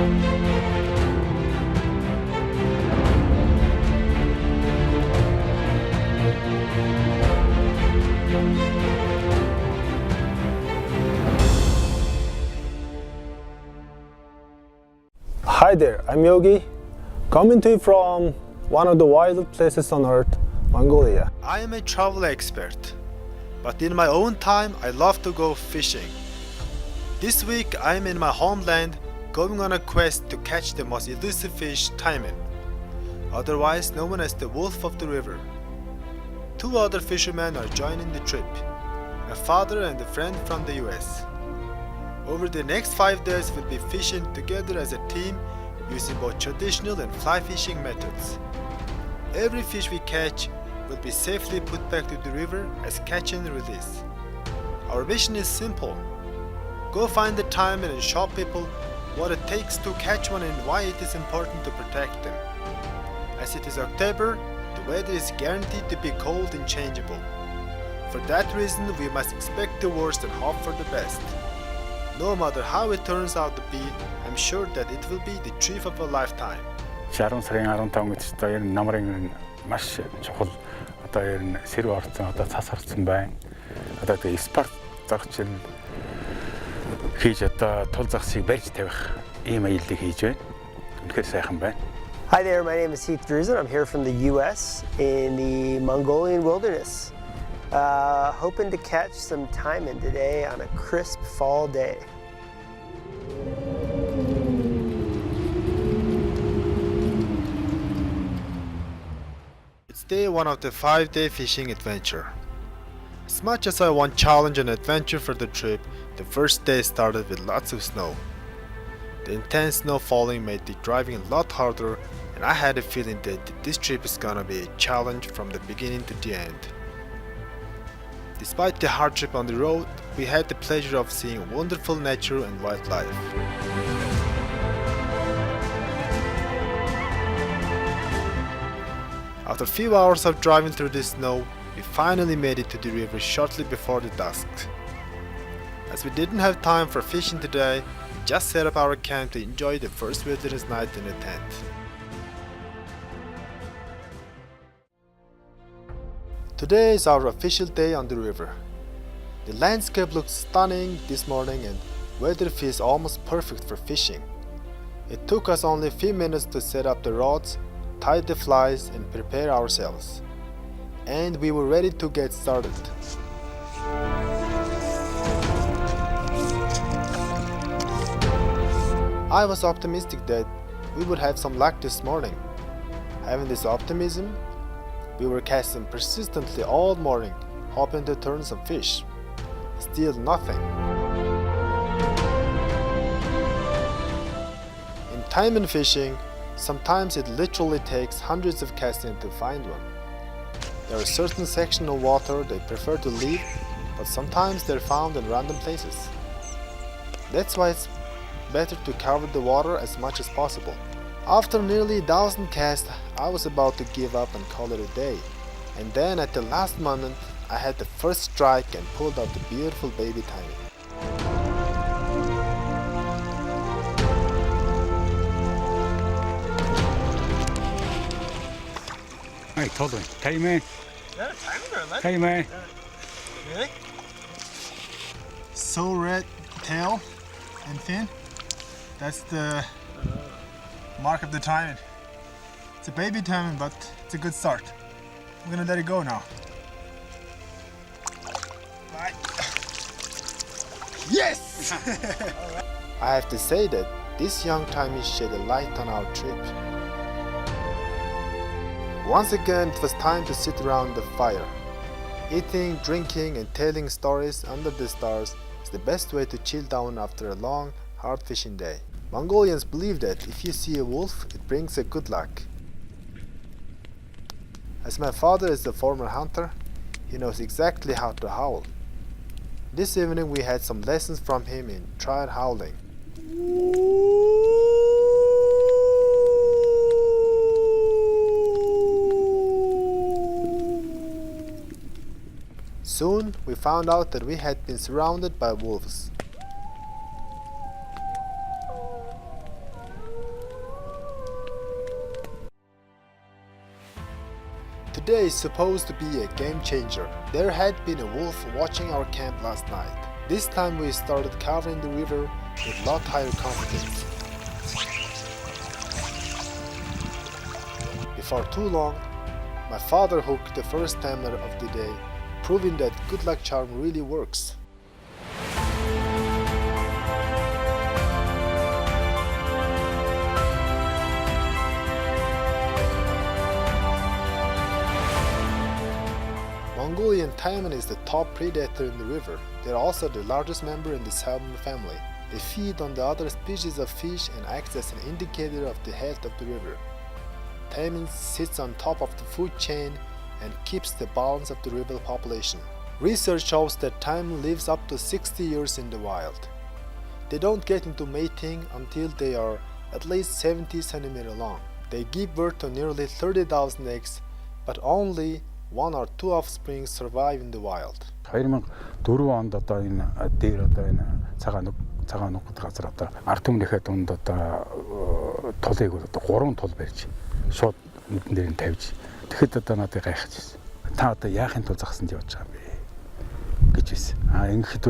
Hi there, I'm Yogi, coming to you from one of the wildest places on earth, Mongolia. I am a travel expert, but in my own time I love to go fishing. This week I am in my homeland going on a quest to catch the most elusive fish, Taimen, otherwise known as the wolf of the river. Two other fishermen are joining the trip, my father and a friend from the US. Over the next 5 days we'll be fishing together as a team using both traditional and fly fishing methods. Every fish we catch will be safely put back to the river as catch and release. Our mission is simple. Go find the Taimen and show people what it takes to catch one and why it is important to protect them. As it is October, the weather is guaranteed to be cold and changeable. For that reason, we must expect the worst and hope for the best. No matter how it turns out to be, I'm sure that it will be the trip of a lifetime. 10 сарын 15 гэж одоо ер нь намрын маш чухал одоо ер нь сэрв орсон одоо цас харцсан байна. Одоо тэгээ спорт зарчил хийж одоо тул загсыг барьж тавих ийм аяллыг хийж байна. Үнэхээр сайхан байна. Hi there, my name is Heath Drusen. I'm here from the US in the Mongolian wilderness. Hoping to catch some taimen today on a crisp fall day. It's day one of the 5-day fishing adventure. As much as I want challenge and adventure for the trip, the first day started with lots of snow. The intense snow falling made the driving a lot harder, and I had a feeling that this trip is gonna be a challenge from the beginning to the end. Despite the hardship on the road, we had the pleasure of seeing wonderful nature and wildlife. After a few hours of driving through the snow, we finally made it to the river shortly before the dusk. As we didn't have time for fishing today, we just set up our camp to enjoy the first wilderness night in a tent. Today is our official day on the river. The landscape looks stunning this morning and weather feels almost perfect for fishing. It took us only a few minutes to set up the rods, tie the flies and prepare ourselves. And we were ready to get started. I was optimistic that we would have some luck this morning. Having this optimism, we were casting persistently all morning, hoping to turn some fish. Still nothing. In Taimen fishing, sometimes it literally takes hundreds of castings to find one. There are certain sections of water they prefer to leave, but sometimes they're found in random places. That's why it's better to cover the water as much as possible. After nearly a dozen casts, I was about to give up and call it a day. And then at the last moment, I had the first strike and pulled out the beautiful baby taimen. I told him, Taimen. Yeah, taimen, Taimen. Really? So red tail and fin. That's the mark of the taimen. It's a baby taimen, but it's a good start. I'm gonna let it go now. Right. Yes! I have to say that this young taimen shed a light on our trip. Once again, it was time to sit around the fire. Eating, drinking, and telling stories under the stars is the best way to chill down after a long, hard fishing day. Mongolians believe that if you see a wolf, it brings a good luck. As my father is a former hunter, he knows exactly how to howl. This evening we had some lessons from him in triad howling. Soon we found out that we had been surrounded by wolves. Today is supposed to be a game changer. There had been a wolf watching our camp last night. This time we started covering the river with lot higher confidence. Before too long, my father hooked the first timer of the day, proving that good luck charm really works. Mongolian Taimen is the top predator in the river. They are also the largest member in the salmon family. They feed on the other species of fish and act as an indicator of the health of the river. Taimen sits on top of the food chain and keeps the balance of the river population. Research shows that Taimen lives up to 60 years in the wild. They don't get into mating until they are at least 70 cm long. They give birth to nearly 30,000 eggs, but only 1 or 2 offspring survive in the wild. 2004 онд одоо энэ дээр одоо энэ цагаан нугад газар одоо ард түмнийхээ дунд одоо тулыг одоо 3 тул барьж шууд нүдэн дээр нь тавьж тэгэхэд одоо надад гайхаж байсан. Та одоо яахын тулд загсанд явж байгаа юм бэ гэж байсан. Ингэхэд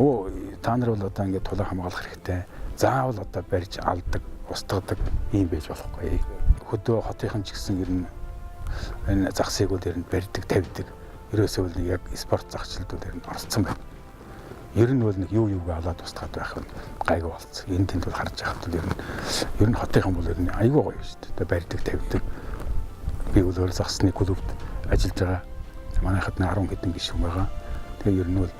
бол та нар бол одоо ингэ тулаа хамгаалах хэрэгтэй. Заавал одоо барьж алдаг, устгадаг юм байж болохгүй. Хөдөө хотынхан ч гэсэн ер нь энэ загсыг бол ер нь барьдаг, тавьдаг. Ерөөсөө бол яг спорт загчлалдууд ер нь орцсон байна. Ер нь бол нэг юугаа аваад устгаад байх нь гайгүй болцсон. Энэ тэнд бол харж байхад бол ер нь хотынхан бол ер нь айгүй гоё шүү дээ. Тэгээ барьдаг, тавьдаг. Би бол өөр загсны клубт ажиллаж байгаа. Манайхад 10 хэдэн гишүүн байгаа. Тэгээ ер нь бол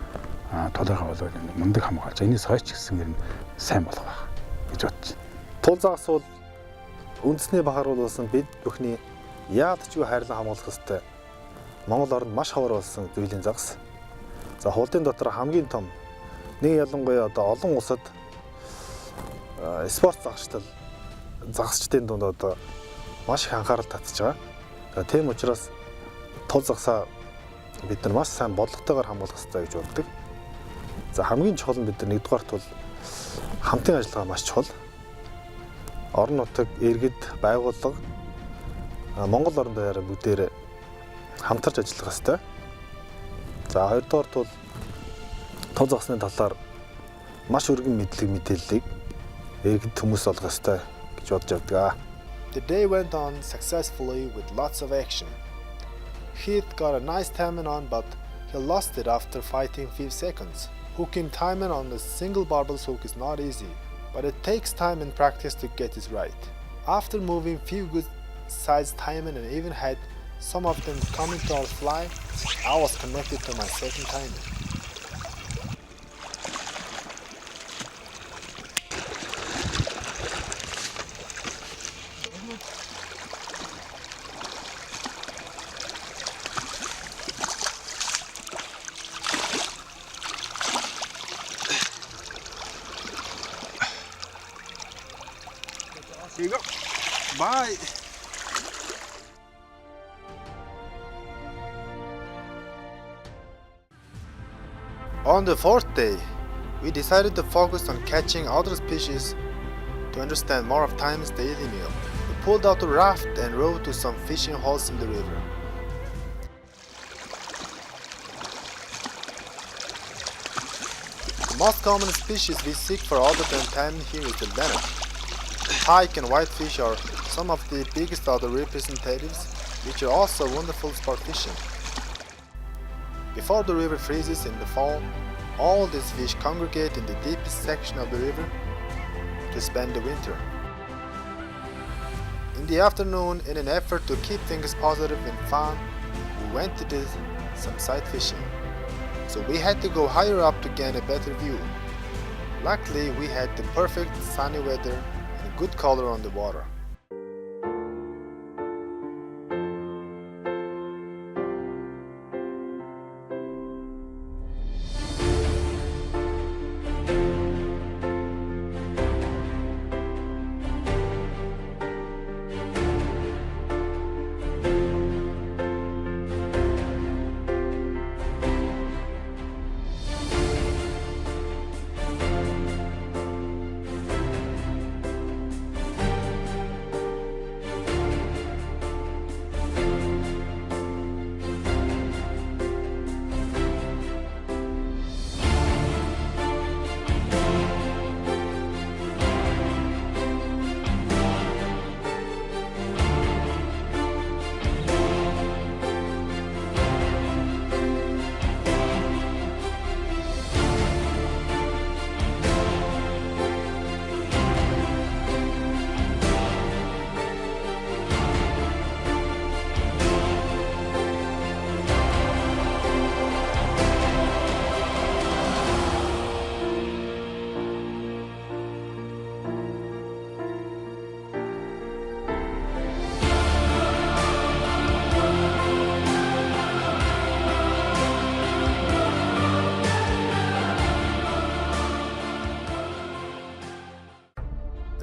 тулаагаа бол мундаг хамгаалж. Энэс хойч гэсэн ер нь сайн болох байх гэж бодож байна. Тул загас бол үндэсний бахаруулсан бид бүхний яадчгүй хайрлан хамгаалах ёстой. Монгол орнд маш ховор болсон зүйлийн загас. За хулдын дотор хамгийн том нэг ялангуяа одоо олон улсад спорт загасчдын дунд одоо маш их анхаарал татж байгаа. За тийм учраас тул загсаа бид нар маш сайн бодлоготойгоор хамгаалах ёстой гэж боддог. За хамгийн чухал нь бид нар нэгдүгээрт бол хамтын ажиллагаа маш чухал. Орон нутаг, иргэд, байгууллага Монгол орнд даяараа бүгдээр хамтарч ажиллах ёстой. За хоёрдугаарт бол тул загсны талаар маш өргөн мэдээллийг иргэд хүмүүс олгох ёстой гэж бодож явдаг. The day went on successfully with lots of action. Heath got a nice Taimen on, but he lost it after fighting 5 seconds. Hooking Taimen on a single barbel's hook is not easy, but it takes time and practice to get it right. After moving few good sized Taimen and even had some of them coming to our fly, I was connected to my second Taimen. Here you go. Bye. On the 4th day, we decided to focus on catching other species to understand more of Taimen's daily meal. We pulled out a raft and rowed to some fishing holes in the river. The most common species we seek for other than Taimen here is the lennon. Pike and whitefish are some of the biggest other representatives, which are also wonderful sport fishing. Before the river freezes in the fall, all these fish congregate in the deepest section of the river to spend the winter. In the afternoon, in an effort to keep things positive and fun, we went to do some sight fishing. So we had to go higher up to gain a better view. Luckily, we had the perfect sunny weather and good color on the water.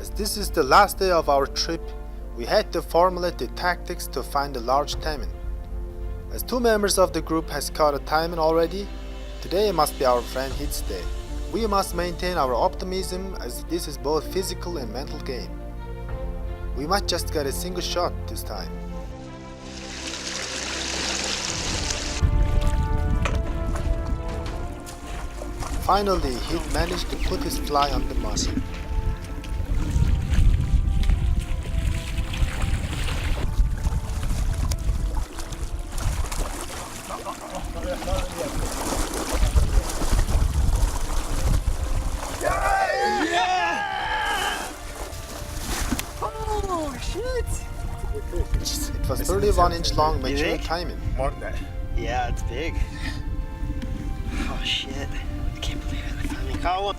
As this is the last day of our trip, we had to formulate the tactics to find a large taimen. As 2 members of the group has caught a taimen already, today must be our friend Hit's day. We must maintain our optimism as this is both physical and mental game. We might just get a single shot this time. Finally, Hit managed to put his fly on the muzzle. Oh shit! It was 31-inch long mature taimen. More than that. Yeah, it's big. Oh shit! I can't believe it. I finally caught one.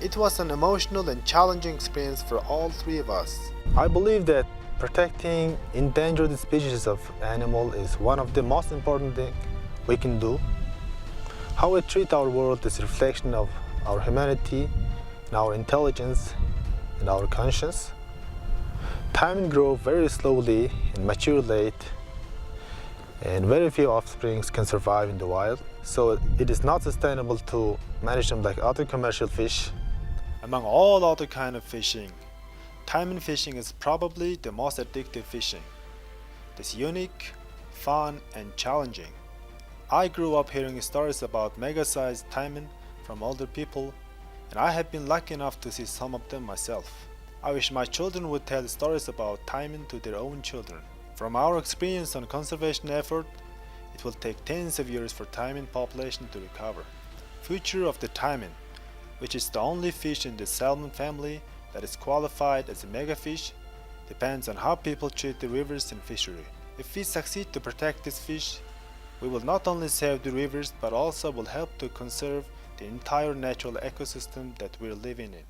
It was an emotional and challenging experience for all 3 of us. I believe that protecting endangered species of animal is one of the most important things we can do. How we treat our world is a reflection of our humanity and our intelligence and our conscience. Taimen grow very slowly and mature late, and very few offsprings can survive in the wild. So it is not sustainable to manage them like other commercial fish. Among all other kind of fishing, taimen fishing is probably the most addictive fishing. It's unique, fun, and challenging. I grew up hearing stories about mega-sized taimen from older people, and I have been lucky enough to see some of them myself. I wish my children would tell stories about taimen to their own children. From our experience on conservation effort, it will take tens of years for taimen population to recover. Future of the taimen, which is the only fish in the salmon family that is qualified as a megafish, depends on how people treat the rivers and fishery. If we succeed to protect this fish, we will not only save the rivers but also will help to conserve the entire natural ecosystem that we're living in.